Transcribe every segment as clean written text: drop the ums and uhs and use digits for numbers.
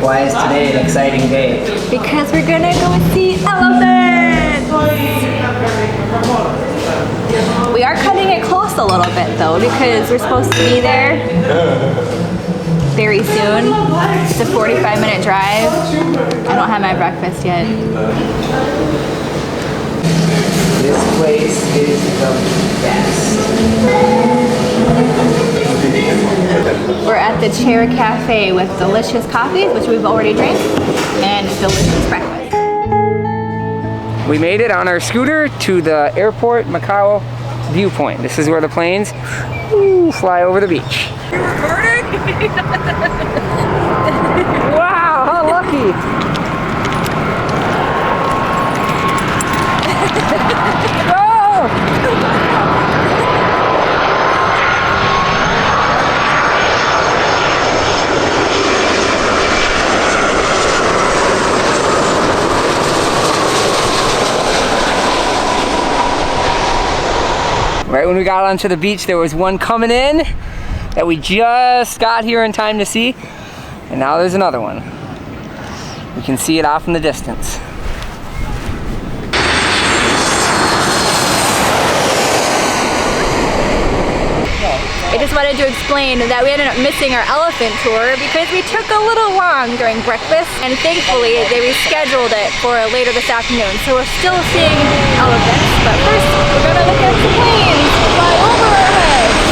Why is today an exciting day? Because we're gonna go see elephants! We are cutting it close a little bit though because we're supposed to be there very soon. It's a 45-minute drive. I don't have my breakfast yet. This place is the best. We're at the Chair Cafe with delicious coffees, which we've already drank, and delicious breakfast. We made it on our scooter to the airport Mai Khao viewpoint. This is where the planes fly over the beach. You recording? Wow, how lucky! Go! Right when we got onto the beach, there was one coming in that we just got here in time to see, and now there's another one. We can see it off in the distance. I just wanted to explain that we ended up missing our elephant tour because we took a little long during breakfast, and thankfully they rescheduled it for later this afternoon. So we're still seeing elephants, but first we're gonna look at the planes fly over our heads.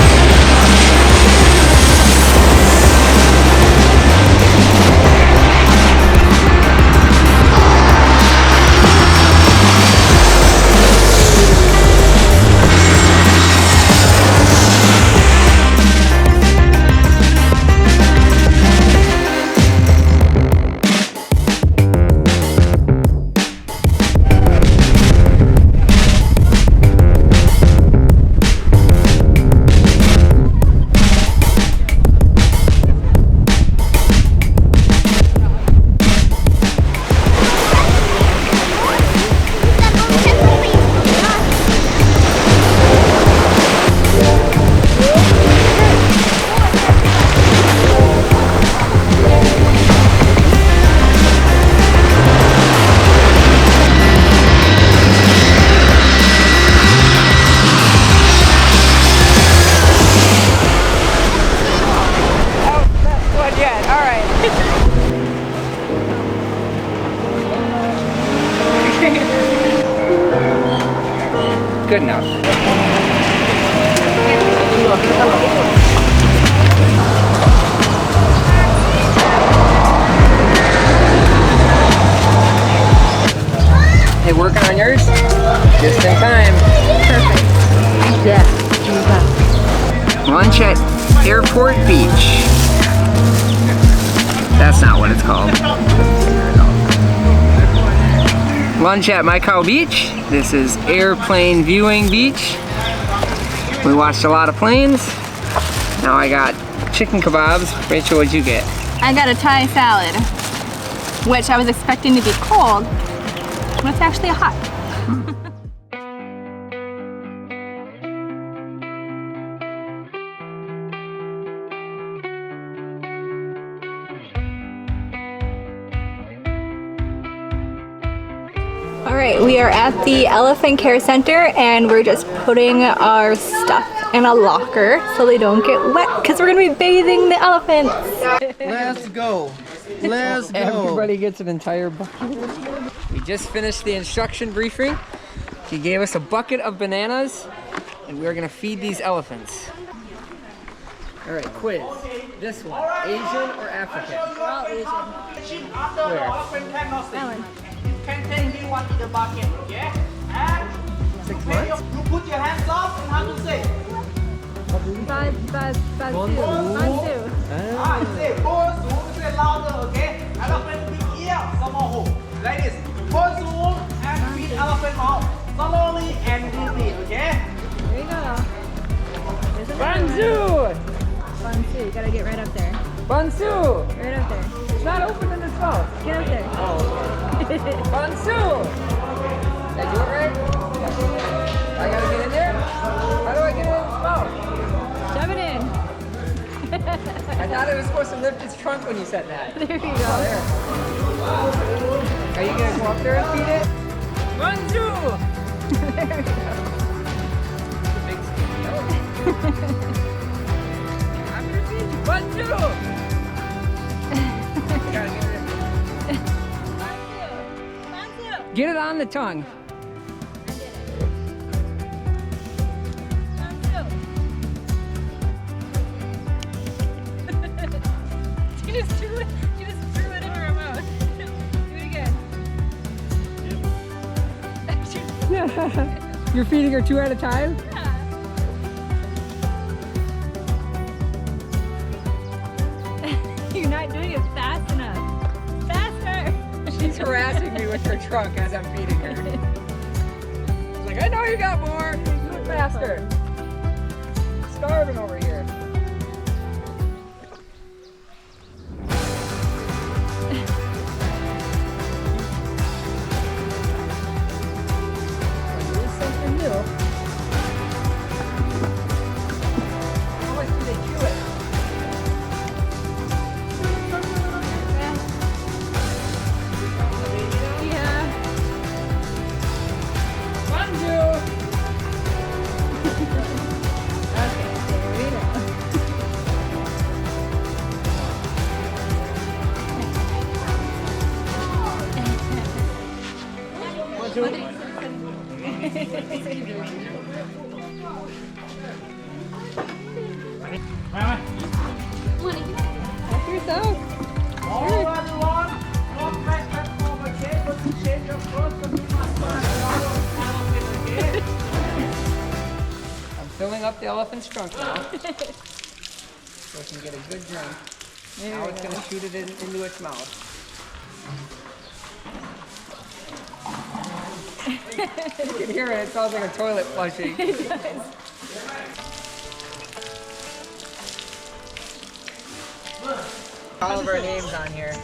Good enough. Hey, working on yours? Just in time. Perfect. Yeah. Lunch at Airport Beach. That's not what it's called. Lunch at Mai Khao Beach. This is airplane viewing beach. We watched a lot of planes. Now I got chicken kebabs. Rachel, what'd you get? I got a Thai salad, which I was expecting to be cold, but it's actually hot. All right, we are at the Elephant Care Center and we're just putting our stuff in a locker so they don't get wet because we're gonna be bathing the elephants. Let's go. Let's go. Everybody gets an entire bucket. We just finished the instruction briefing. He gave us a bucket of bananas and we're gonna feed these elephants. All right, quiz. This one, Asian or African? All Asian. Where? Ellen. Can take me one in the bucket, okay? And 6 months? you put your hands up and how to say? Bansu. Ah, say, Bonsu, say louder, okay? Elephant big ear, small hole. Like this. Bonsu and feed elephant mouth. Slowly and deeply, okay? There you go. There's another Bansu! one. Bansu, you gotta get right up there. Bansu! Right up there. It's not open in its mouth. Get up there. Bansu! Did I do it right? I gotta get in there? How do I get in its mouth? Shove it in. I thought it was supposed to lift its trunk jumped when you said that. There you go. Oh, there. Are you gonna go up there and feed it? Bonjour! There we go. Big skinny. I'm gonna feed you. Bonjour! Gotta get it on the tongue. She just threw it into her mouth. Do it again. You're feeding her 2 at a time? You're not doing it fast enough. Faster! She's harassing me with her trunk as I'm feeding her. She's like, I know you got more. Do it faster. I'm starving over here. There's something new. How much do they chew it? Yeah. Bonjour. Okay, there we go. Help yourself. All everyone, don't press that over chain, but you change your clothes, but you must find another elephant, okay? I'm filling up the elephant's trunk now. So it can get a good drink. Now it's going to shoot it into its mouth. You can hear it. It sounds like a toilet flushing. All of our names on here. Did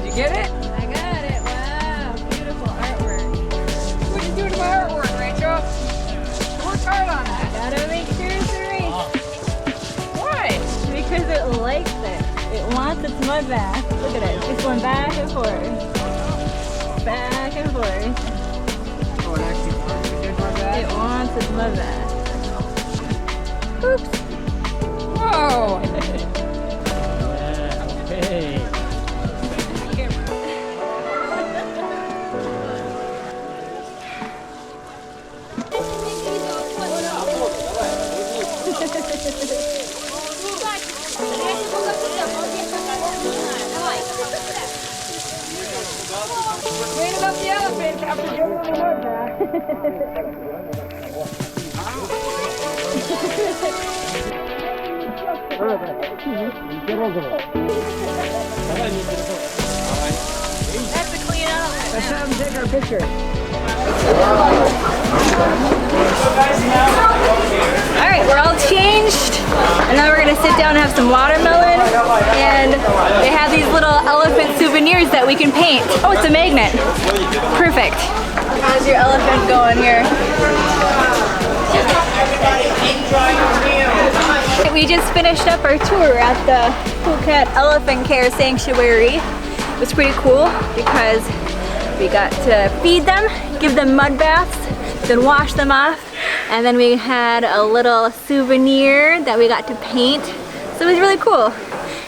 you get it? I got it. Wow, beautiful artwork. What are you doing to my artwork, Rachel? I worked hard on that. Gotta make sure it's erased Why? because it likes it. It wants its mud bath. Look at it. It's going back and forth. Back and forth. Oh, it actually wants to get my It bag. wants its mud bath. Oops. Whoa! Cleaning up the elephant after getting on the mud bath. That's a clean elephant. Let's have them take our picture. Alright, we're all changed. And now we're gonna sit down and have some watermelon. And they have these little elephant souvenirs that we can paint. Oh, it's a magnet. Perfect. How's your elephant going here? We just finished up our tour at the Phuket Elephant Care Sanctuary. It was pretty cool because we got to feed them, give them mud baths, then wash them off, and then we had a little souvenir that we got to paint. So it was really cool.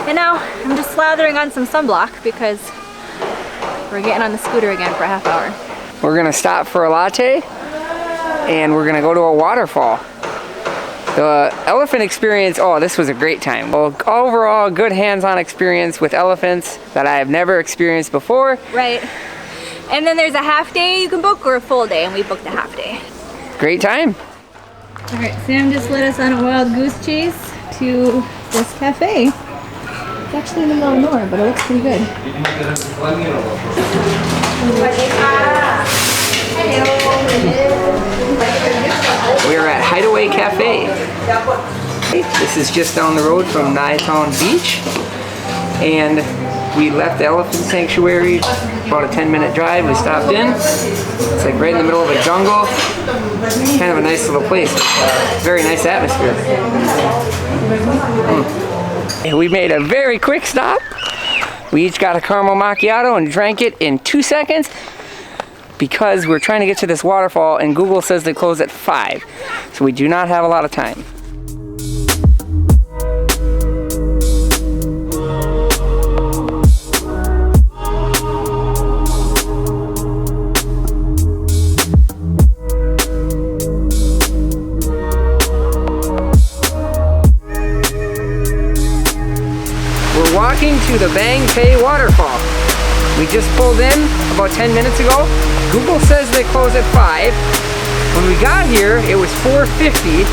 And now I'm just slathering on some sunblock because we're getting on the scooter again for a half hour. We're gonna stop for a latte and we're gonna go to a waterfall. The elephant experience, oh, this was a great time. Well, overall, good hands-on experience with elephants that I have never experienced before. Right. And then there's a half day you can book or a full day, and we booked a half day. Great time. All right, Sam just led us on a wild goose chase to this cafe. It's actually in the middle of nowhere, but it looks pretty good. We are at Hideaway Cafe. This is just down the road from Mai Khao Beach, and we left the elephant sanctuary, about a 10-minute drive. We stopped in. It's like right in the middle of a jungle. Kind of a nice little place. Very nice atmosphere. And we made a very quick stop. We each got a caramel macchiato and drank it in 2 seconds because we're trying to get to this waterfall and Google says they close at 5. So we do not have a lot of time. Walking to the Bang Pae Waterfall. We just pulled in about 10 minutes ago. Google says they close at 5. When we got here, it was 4:50,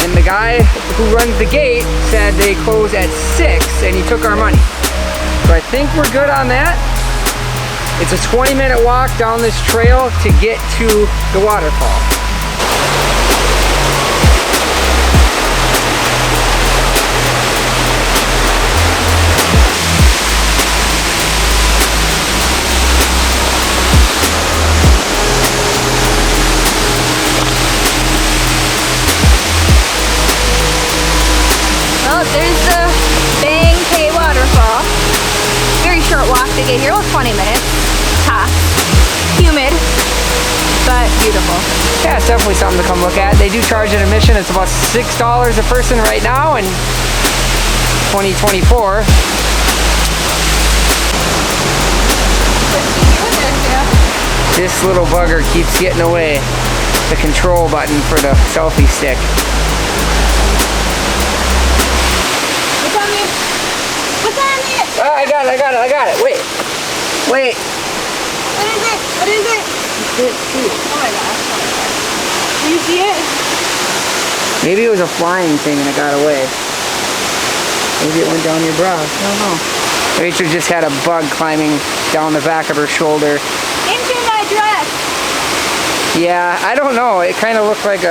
and the guy who runs the gate said they close at 6, and he took our money. So I think we're good on that. It's a 20-minute walk down this trail to get to the waterfall. There's the Bang Pae Waterfall. Very short walk to get here, well 20 minutes. Tops. Humid, but beautiful. Yeah, it's definitely something to come look at. They do charge an admission. It's about $6 a person right now in 2024. This little bugger keeps getting away. The control button for the selfie stick. I got it. Wait. What is it? Oh my gosh. Do you see it? Maybe it was a flying thing and it got away. Maybe it went down your bra. I don't know. Rachel just had a bug climbing down the back of her shoulder. Into my dress! Yeah, I don't know. It kind of looked like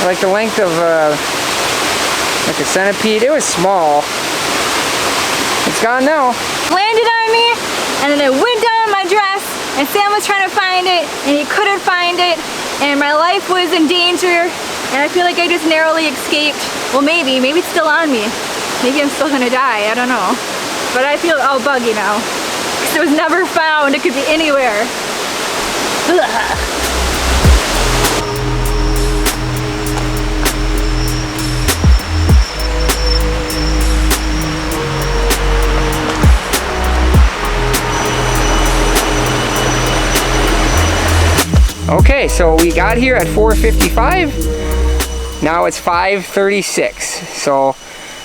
like the length of like a centipede. It was small. It's gone now. Landed on me, and then it went down my dress, and Sam was trying to find it, and he couldn't find it, and my life was in danger, and I feel like I just narrowly escaped. Well, maybe it's still on me. Maybe I'm still gonna die, I don't know. But I feel all buggy now. Because it was never found, it could be anywhere. Ugh. Okay, so we got here at 4:55. Now it's 5:36. So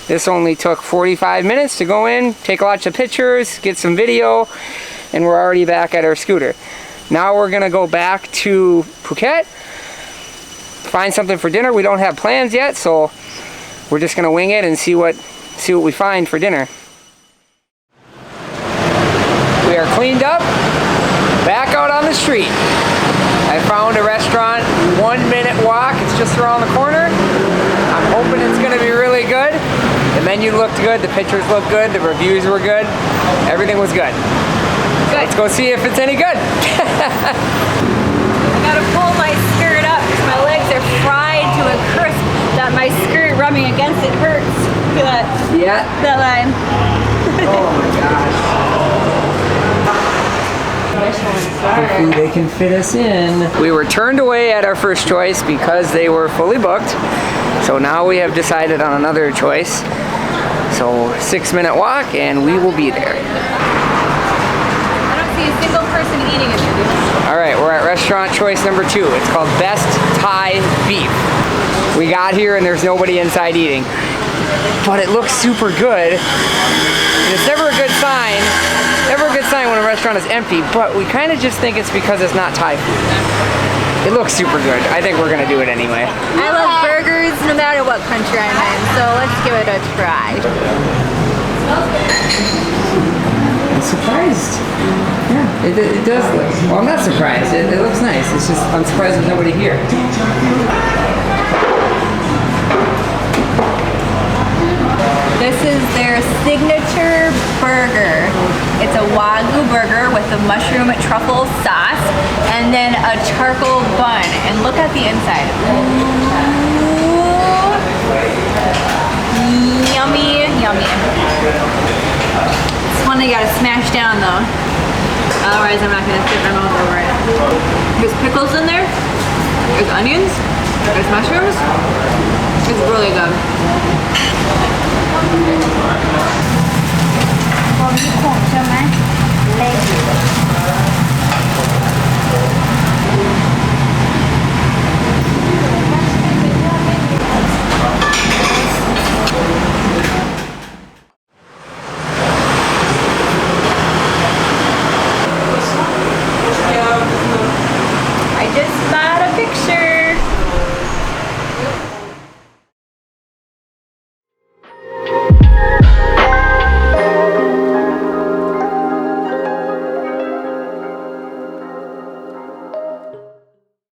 this only took 45 minutes to go in, take lots of pictures, get some video, and we're already back at our scooter. Now we're gonna go back to Phuket, find something for dinner. We don't have plans yet, so we're just gonna wing it and see what we find for dinner. We are cleaned up, back out on the street. I found a restaurant, 1-minute walk. It's just around the corner. I'm hoping it's gonna be really good. The menu looked good, the pictures looked good, the reviews were good. Everything was good. Let's go see if it's any good. I gotta pull my skirt up because my legs are fried to a crisp. That my skirt rubbing against it hurts. Feel that? Yeah. That line. Oh my gosh. Hopefully they can fit us in. We were turned away at our first choice because they were fully booked. So now we have decided on another choice. So 6-minute walk and we will be there. I don't see a single person eating it. All right, we're at restaurant choice number 2. It's called Best Thai Beef. We got here and there's nobody inside eating. But it looks super good. And it's never a good sign. Never a good sign when a restaurant is empty, but we kind of just think it's because it's not Thai food. It looks super good. I think we're gonna do it anyway. I love burgers no matter what country I'm in, so let's give it a try. I'm surprised. Yeah, it does look, well, I'm not surprised. It looks nice. It's just, I'm surprised there's nobody here. This is their signature burger. It's a Wagyu burger with a mushroom truffle sauce and then a charcoal bun. And look at the inside. Ooh. Yummy, yummy. This one you gotta smash down though. Otherwise I'm not gonna fit my mouth over it. There's pickles in there. There's onions. There's mushrooms. It's really good.